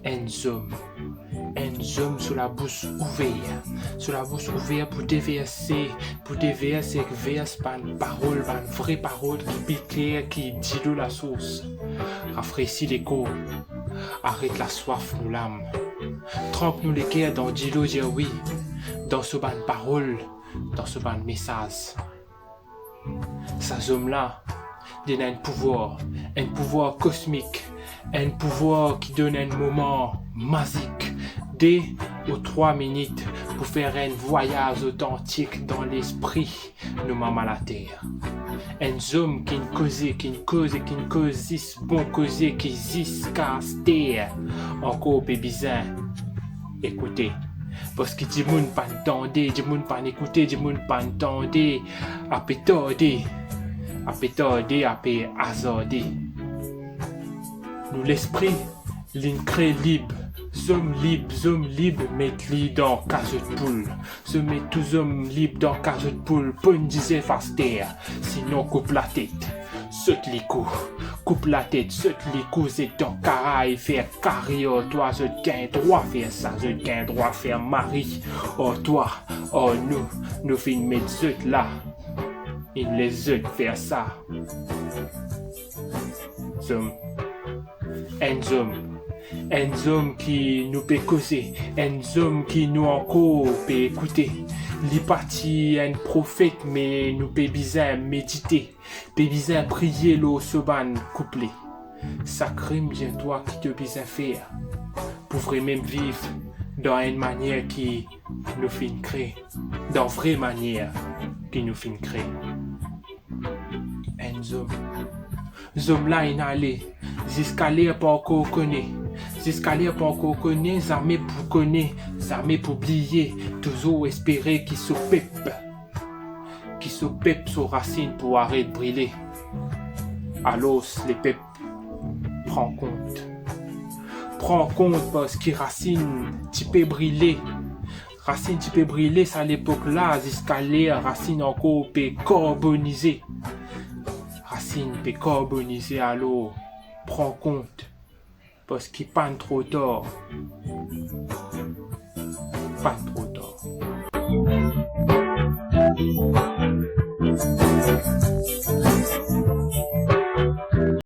Un zoom sur la bouche ouverte. Sur la bouche ouverte pour déverser par une parole, par une vraie parole qui pique clair, qui dit de la source. Rafraîchis l'écho. Arrête la soif, nous l'âme. Trempe-nous les cœurs dans Dilo oui, dans ce ban parole, dans ce ban message. Ces hommes-là donnent un pouvoir cosmique, un pouvoir qui donne un moment magique, 2 ou 3 minutes pour faire un voyage authentique dans l'esprit, nous mêmes à la terre. Un homme qui ne cause, bon causer, qui jusqu'à terre, encore bébizin. Écoutez, parce que du monde pas entendé, du monde pas écouté, du monde pas entendé, à pétarder, à hasarder. Nous l'esprit, l'incré libre, zoom libre, mettre-li dans cage de poule. Se met tous hommes libres dans cage de poule, pas une dizaine face terre, sinon coupe la tête. Saute les coups, coupe la tête, saute les coups, c'est ton caraï, faire carrière, toi, je gagne droit faire ça, je gagne droit faire mari. Oh, toi, oh, nous finissons mettre zut là, il les zut faire ça. Zoom. Un zoom qui nous peut causer, un zoom qui nous encore peut écouter. L'hypathie, un prophète, mais nous peut bizarre méditer, peut bizarre prier l'eau soban couplé. Sacré bien toi qui te bizarre faire, pour vraiment vivre dans une manière qui nous fin créer, dans vraie manière qui nous fin créer. Un zoom là il allé, jusqu'à l'air pas encore connaît. Jusqu'à l'air pas encore connaît, jamais pour connaître, jamais pour oublier, toujours espérer qu'il se pep sur racine pour arrêter de brûler. Alors les pep, prends compte parce que racine, tu peux brûler. Racine, tu peux brûler, ça à l'époque là, jusqu'à l'air, racine encore peut carboniser. Racine peut carboniser, alors prends compte. Parce qu'il pas trop tard. Pas trop tard.